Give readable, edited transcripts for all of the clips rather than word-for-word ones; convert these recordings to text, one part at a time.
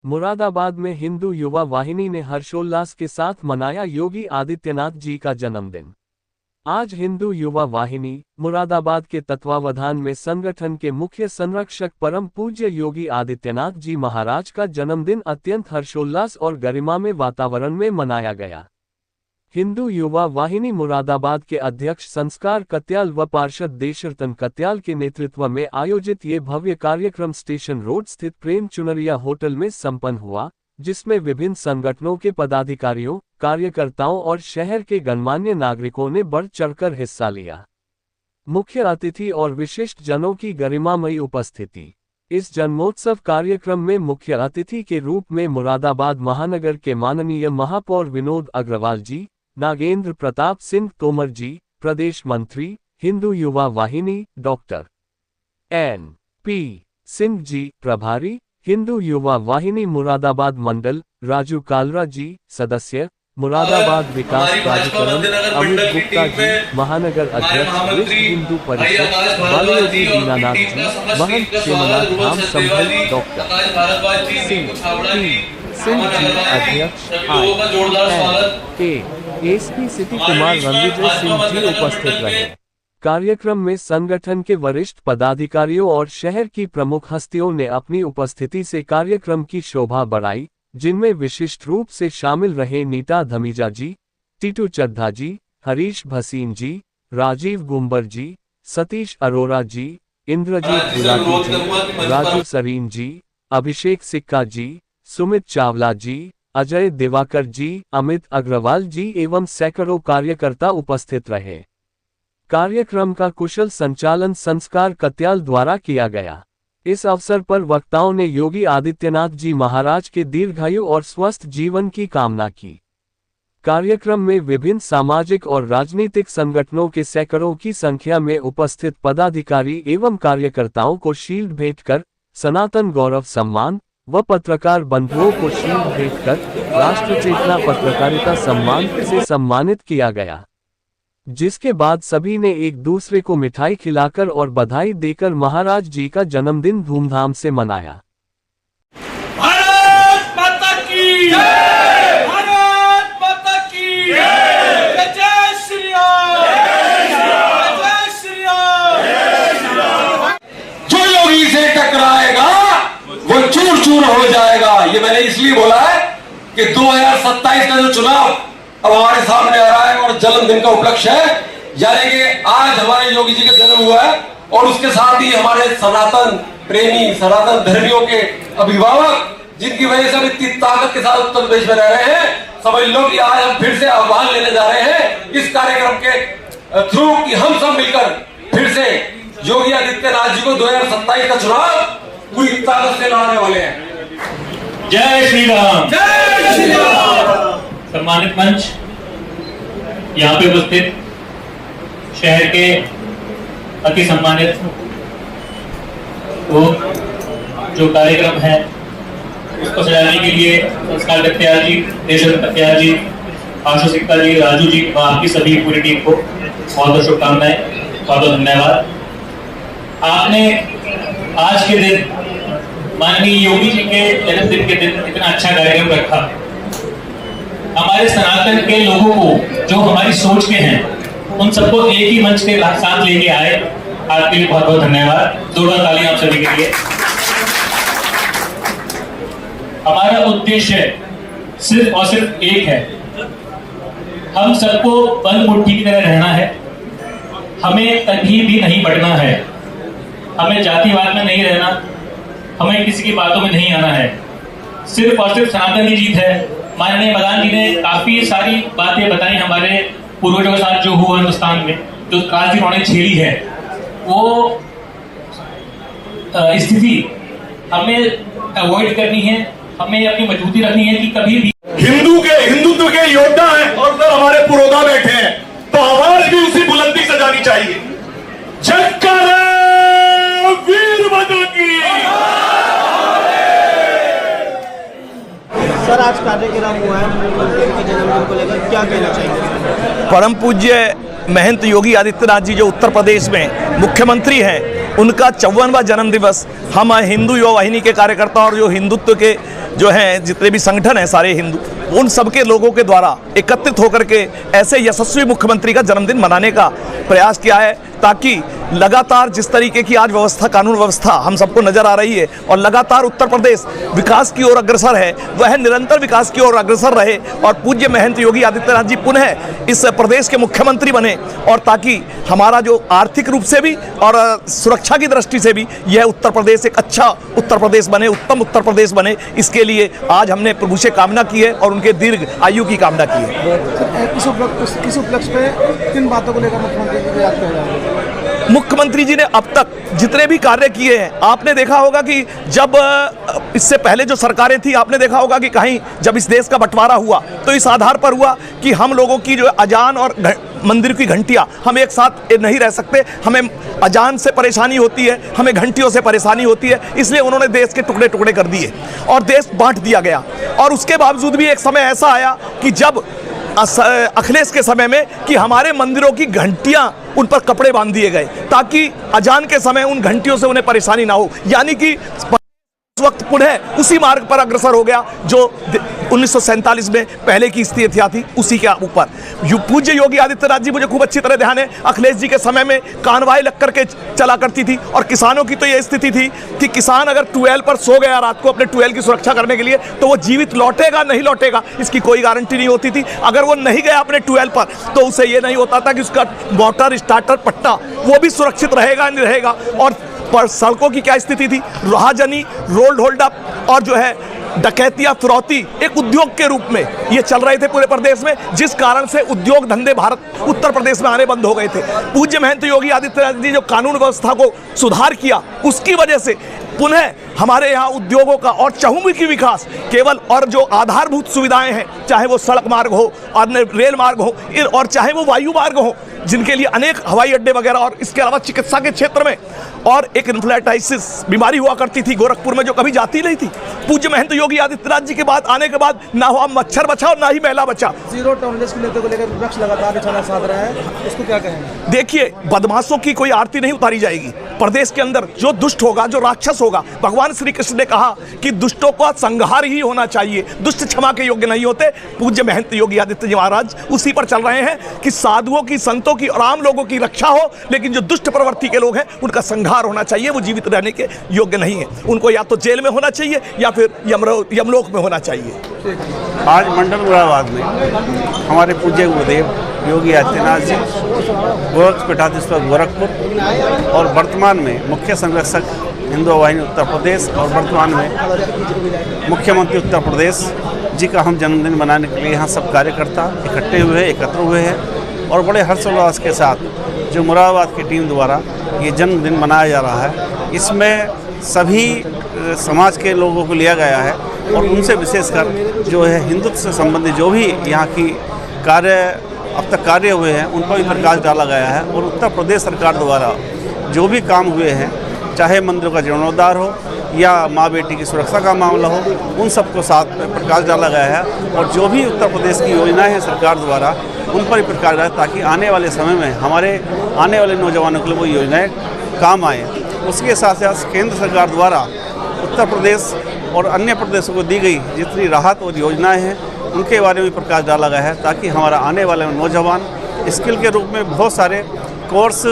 मुरादाबाद में हिंदू युवा वाहिनी ने हर्षोल्लास के साथ मनाया योगी आदित्यनाथ जी का जन्मदिन। आज हिंदू युवा वाहिनी मुरादाबाद के तत्वावधान में संगठन के मुख्य संरक्षक परम पूज्य योगी आदित्यनाथ जी महाराज का जन्मदिन अत्यंत हर्षोल्लास और गरिमामय वातावरण में मनाया गया। हिंदू युवा वाहिनी मुरादाबाद के अध्यक्ष संस्कार कत्याल व पार्षद देशरतन कत्याल के नेतृत्व में आयोजित ये भव्य कार्यक्रम स्टेशन रोड स्थित प्रेम चुनरिया होटल में संपन्न हुआ, जिसमें विभिन्न संगठनों के पदाधिकारियों, कार्यकर्ताओं और शहर के गणमान्य नागरिकों ने बढ़ चढ़कर हिस्सा लिया। मुख्य अतिथि और विशिष्ट जनों की गरिमामयी उपस्थिति। इस जन्मोत्सव कार्यक्रम में मुख्य अतिथि के रूप में मुरादाबाद महानगर के माननीय महापौर विनोद अग्रवाल जी, नागेंद्र प्रताप सिंह तोमर जी, प्रदेश मंत्री हिंदू युवा वाहिनी डॉक्टर N.P. सिंह जी, प्रभारी हिंदू युवा वाहिनी मुरादाबाद मंडल राजू कालरा जी, सदस्य मुरादाबाद विकास प्राधिकरण अमित गुप्ता जी, महानगर अध्यक्ष विश्व हिंदू परिषद बालाजी दीनानाथ जी, महंत क्षेमनाथ धाम संभल डॉक्टर सिंह जी, अध्यक्ष एसपी सिटी कुमार रणविजय सिंह जी उपस्थित रहे। कार्यक्रम में संगठन के वरिष्ठ पदाधिकारियों और शहर की प्रमुख हस्तियों ने अपनी उपस्थिति से कार्यक्रम की शोभा बढ़ाई, जिनमें विशिष्ट रूप से शामिल रहे नीता धमीजा जी, टीटू चड्ढा जी, हरीश भसीन जी, राजीव गुंबर जी, सतीश अरोरा जी, इंद्रजीत गुलाटी जी, राजू सरीन जी, अभिषेक सिक्का जी, सुमित चावला जी, अजय दिवाकर जी, अमित अग्रवाल जी एवं सैकड़ों कार्यकर्ता उपस्थित रहे। कार्यक्रम का कुशल संचालन संस्कार कत्याल द्वारा किया गया। इस अवसर पर वक्ताओं ने योगी आदित्यनाथ जी महाराज के दीर्घायु और स्वस्थ जीवन की कामना की। कार्यक्रम में विभिन्न सामाजिक और राजनीतिक संगठनों के सैकड़ों की संख्या में उपस्थित पदाधिकारी एवं कार्यकर्ताओं को शील्ड भेंट कर सनातन गौरव सम्मान व पत्रकार बंधुओं को शील्ड भेंट कर राष्ट्र चेतना पत्रकारिता सम्मान से सम्मानित किया गया, जिसके बाद सभी ने एक दूसरे को मिठाई खिलाकर और बधाई देकर महाराज जी का जन्मदिन धूमधाम से मनाया। भारत माता की जय! भारत माता की जय! जय श्री राम! जय श्री राम! जो योगी से टकराएगा वो चूर चूर हो जाएगा। ये मैंने इसलिए बोला है कि 2027 का जो चुनाव अब हमारे सामने आ रहा है और जन्मदिन का उपलक्ष्य है, यानी कि आज हमारे योगी जी का जन्म हुआ है और उसके साथ ही हमारे सनातन प्रेमी सनातन धर्मियों के अभिभावक, जिनकी वजह से हम इतनी ताकत के साथ उत्तर प्रदेश में रह रहे हैं, समझ लो कि आज हम फिर से आह्वान लेने जा रहे हैं इस कार्यक्रम के थ्रू कि हम सब मिलकर फिर से योगी आदित्यनाथ जी को 2027 का चुनाव पूरी ताकत से लड़ने वाले हैं। जय श्री राम! जय श्री राम! सम्मानित मंच, यहाँ पे उपस्थित शहर के अति सम्मानित लोग, जो कार्यक्रम है उसको सजाने के लिए संस्कार कत्याल जी, देशरतन कत्याल जी, आशु सिक्का जी, राजू जी और आपकी सभी पूरी टीम को बहुत बहुत शुभकामनाएं, बहुत बहुत धन्यवाद। आपने आज के दिन माननीय योगी जी के जन्मदिन के दिन इतना अच्छा कार्यक्रम रखा। हमारे सनातन के लोगों को जो हमारी सोच के हैं उन सबको एक ही मंच के साथ लेके आए, आपके लिए बहुत बहुत धन्यवाद। जोरदार तालियां आप सभी के लिए। हमारा उद्देश्य सिर्फ और सिर्फ एक है, हम सबको बंद मुट्ठी की तरह रहना है, हमें कहीं भी नहीं बढ़ना है, हमें जातिवाद में नहीं रहना, हमें किसी की बातों में नहीं आना है। सिर्फ और सिर्फ सनातन की जीत है। माननीय प्रधान जी ने काफी सारी बातें बताई हमारे पूर्वजों के साथ जो हुआ हिंदुस्तान में, जो क्रांति उन्होंने छेड़ी है, वो स्थिति हमें अवॉइड करनी है, हमें अपनी मजबूती रखनी है कि कभी भी हिंदुत्व के योद्धा हैं और उधर हमारे पुरोधा बैठे हैं, तो आवाज भी उसी बुलंदी से जानी चाहिए। जयकारा वीर बंधु की। सर, आज कार्यक्रम हुआ है के जन्मदिन को लेकर, क्या कहना चाहिए? परम पूज्य महंत योगी आदित्यनाथ जी जो उत्तर प्रदेश में मुख्यमंत्री हैं, उनका 54वां जन्म दिवस हम हिंदू युवा वाहिनी के कार्यकर्ता और जो हिंदुत्व के जो हैं जितने भी संगठन हैं सारे हिंदू, उन सबके लोगों के द्वारा एकत्रित होकर के ऐसे यशस्वी मुख्यमंत्री का जन्मदिन मनाने का प्रयास किया है, ताकि लगातार जिस तरीके की आज व्यवस्था, कानून व्यवस्था हम सबको नजर आ रही है और लगातार उत्तर प्रदेश विकास की ओर अग्रसर है, वह निरंतर विकास की ओर अग्रसर रहे और पूज्य महंत योगी आदित्यनाथ जी पुनः इस प्रदेश के मुख्यमंत्री बने, और ताकि हमारा जो आर्थिक रूप से भी और सुरक्षा की दृष्टि से भी यह उत्तर प्रदेश एक अच्छा उत्तर प्रदेश बने, उत्तम उत्तर प्रदेश बने। इसके लिए आज हमने प्रभु से कामना की है और उनके दीर्घ आयु की कामना की है। किस उपलक्ष्य पे किन बातों को लेकर मुख्यमंत्री जी को याद किया जाएगा? मुख्यमंत्री जी ने अब तक जितने भी कार्य किए हैं, आपने देखा होगा कि जब इससे पहले जो सरकारें थी, आपने देखा होगा कि कहीं जब इस देश का बंटवारा हुआ तो इस आधार पर हुआ कि हम लोगों की जो अजान और मंदिर की घंटियां, हम एक साथ नहीं रह सकते, हमें अजान से परेशानी होती है, हमें घंटियों से परेशानी होती है, इसलिए उन्होंने देश के टुकड़े टुकड़े कर दिए और देश बांट दिया गया। और उसके बावजूद भी एक समय ऐसा आया कि जब अखिलेश के समय में कि हमारे मंदिरों की घंटियां, उन पर कपड़े बांध दिए गए ताकि अजान के समय उन घंटियों से उन्हें परेशानी ना हो, यानी कि उस वक्त पुनः उसी मार्ग पर अग्रसर हो गया जो 1947 में पहले की स्थिति थी, उसी के ऊपर। पूज्य योगी आदित्यनाथ जी, मुझे खूब अच्छी तरह ध्यान है, अखिलेश जी के समय में कानवाई लग करके चला करती थी और किसानों की तो ये स्थिति थी कि किसान अगर ट्यूबवेल पर सो गया रात को अपने ट्यूबवेल की सुरक्षा करने के लिए, तो वो जीवित लौटेगा नहीं लौटेगा इसकी कोई गारंटी नहीं होती थी। अगर वो नहीं गया अपने ट्यूबवेल पर तो उसे ये नहीं होता था कि उसका मोटर स्टार्टर पट्टा वो भी सुरक्षित रहेगा नहीं रहेगा। और पर सड़कों की क्या स्थिति थी, राहजनी, रोड होल्ड अप और जो है डकैतियां, फिरौती एक उद्योग के रूप में ये चल रहे थे पूरे प्रदेश में, जिस कारण से उद्योग धंधे उत्तर प्रदेश में आने बंद हो गए थे। पूज्य महंत योगी आदित्यनाथ जी जो कानून व्यवस्था को सुधार किया, उसकी वजह से पुनः हमारे यहाँ उद्योगों का और चहुमुखी विकास केवल, और जो आधारभूत सुविधाएं हैं, चाहे वो सड़क मार्ग हो और रेल मार्ग हो और चाहे वो वायु मार्ग हो, जिनके लिए अनेक हवाई अड्डे वगैरह, और इसके अलावा चिकित्सा के क्षेत्र में, और एक इन्फ्लूएंजाइटिस बीमारी हुआ करती थी गोरखपुर में जो कभी जाती नहीं थी, पूज्य महंत योगी आदित्यनाथ जी के बाद आने के बाद ना हुआ मच्छर बचा और ना ही महिला बचा। जीरो टॉलरेंस के नेता को लेकर विपक्ष लगातार निशाना साध रहा है, इसको क्या कहेंगे? देखिए, बदमाशों की कोई आरती नहीं उतारी जाएगी। प्रदेश के अंदर जो दुष्ट होगा, जो राक्षस होगा, भगवान श्री कृष्ण ने कहा कि दुष्टों का संहार ही होना चाहिए, दुष्ट क्षमा के योग्य नहीं होते। पूज्य महंत योगी आदित्य जी महाराज उसी पर चल रहे हैं कि साधुओं की, संतों की और आम लोगों की रक्षा हो, लेकिन जो दुष्ट प्रवृत्ति के लोग हैं उनका संहार होना चाहिए, वो जीवित रहने के योग्य नहीं है। उनको या तो जेल में होना चाहिए या फिर यमलोक में होना चाहिए। आज मंडल मुरादाबाद में हमारे पूज्य गुरुदेव योगी आदित्यनाथ जी, गोरख पीठाधीश्वर गोरखपुर और वर्तमान में मुख्य संरक्षक हिंदू वाहिनी उत्तर प्रदेश और वर्तमान में मुख्यमंत्री उत्तर प्रदेश जी का हम जन्मदिन मनाने के लिए यहाँ सब कार्यकर्ता इकट्ठे हुए हैं, एकत्र हुए हैं और बड़े हर्षोल्लास के साथ जो मुरादाबाद की टीम द्वारा ये जन्मदिन मनाया जा रहा है, इसमें सभी समाज के लोगों को लिया गया है और उनसे विशेषकर जो है हिंदुत्व से संबंधित जो भी यहाँ की कार्य अब तक कार्य हुए हैं उन पर भी प्रकाश डाला गया है। और उत्तर प्रदेश सरकार द्वारा जो भी काम हुए हैं, चाहे मंदिरों का जीर्णोद्धार हो या माँ बेटी की सुरक्षा का मामला हो, उन सबको साथ में प्रकाश डाला गया है। और जो भी उत्तर प्रदेश की योजनाएं हैं सरकार द्वारा, उन पर भी प्रकाश डाला ताकि आने वाले समय में हमारे आने वाले नौजवानों के लिए वो योजनाएं काम आए। उसके साथ साथ केंद्र सरकार द्वारा उत्तर प्रदेश और अन्य प्रदेशों को दी गई जितनी राहत और योजनाएँ हैं उनके बारे में प्रकाश डाला गया है, ताकि हमारा आने वाले नौजवान स्किल के रूप में बहुत सारे course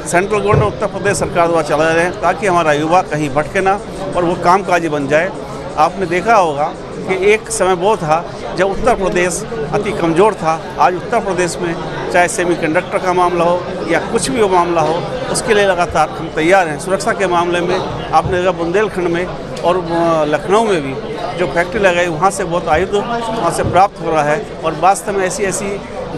central government Uttar Pradesh सरकार द्वारा चलाए रहे हैं, ताकि हमारा युवा कहीं भटके ना और वो कामकाजी बन जाए। आपने देखा होगा कि एक समय वो था जब उत्तर प्रदेश अति कमज़ोर था। आज उत्तर प्रदेश में चाहे सेमीकंडक्टर का मामला हो या कुछ भी वो मामला हो, उसके लिए लगातार हम तैयार हैं। सुरक्षा के मामले में आपने देखा बुंदेलखंड में और लखनऊ में भी जो फैक्ट्री लगाई, वहाँ से बहुत आयुध वहाँ से प्राप्त हो रहा है और वास्तव में ऐसी ऐसी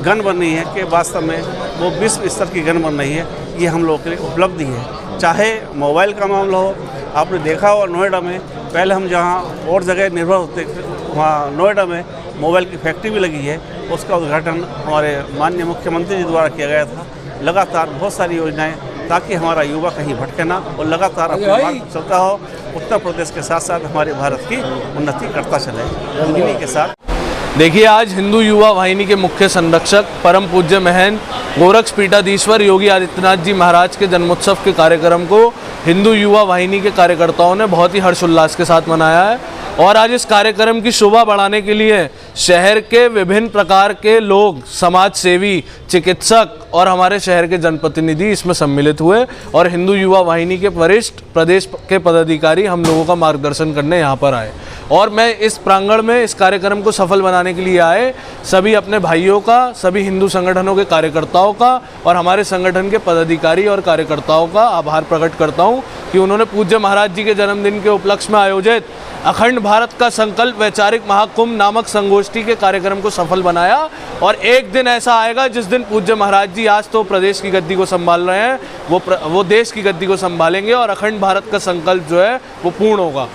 गन बन रही है कि वास्तव में वो विश्व स्तर की गन बन रही है। ये हम लोगों के लिए उपलब्धि है। चाहे मोबाइल का मामला हो, आपने देखा हो नोएडा में पहले हम जहाँ और जगह निर्भर होते थे, वहाँ नोएडा में मोबाइल की फैक्ट्री भी लगी है। उसका उद्घाटन हमारे माननीय मुख्यमंत्री जी द्वारा किया गया था। लगातार बहुत सारी योजनाएं ताकि हमारा युवा कहीं भटके ना और लगातार अपने मार्ग चलता हो, उत्तर प्रदेश के साथ साथ हमारे भारत की उन्नति करता चले। इन्हीं के साथ देखिए, आज हिंदू युवा वाहिनी के मुख्य संरक्षक परम पूज्य महंत गोरक्ष पीठाधीश्वर योगी आदित्यनाथ जी महाराज के जन्मोत्सव के कार्यक्रम को हिंदू युवा वाहिनी के कार्यकर्ताओं ने बहुत ही हर्षोल्लास के साथ मनाया है। और आज इस कार्यक्रम की शोभा बढ़ाने के लिए शहर के विभिन्न प्रकार के लोग, समाज सेवी, चिकित्सक और हमारे शहर के जनप्रतिनिधि इसमें सम्मिलित हुए और हिंदू युवा वाहिनी के वरिष्ठ प्रदेश के पदाधिकारी हम लोगों का मार्गदर्शन करने यहाँ पर आए। और मैं इस प्रांगण में इस कार्यक्रम को सफल बनाने के लिए आए सभी अपने भाइयों का, सभी हिंदू संगठनों के कार्यकर्ताओं का और हमारे संगठन के पदाधिकारी और कार्यकर्ताओं का आभार प्रकट करता हूँ कि उन्होंने पूज्य महाराज जी के जन्मदिन के उपलक्ष्य में आयोजित अखंड भारत का संकल्प वैचारिक महाकुंभ नामक संगोष्ठी के कार्यक्रम को सफल बनाया। और एक दिन ऐसा आएगा जिस दिन पूज्य महाराज जी आज तो प्रदेश की गद्दी को संभाल रहे हैं, वो देश की गद्दी को संभालेंगे और अखंड भारत का संकल्प जो है वो पूर्ण होगा।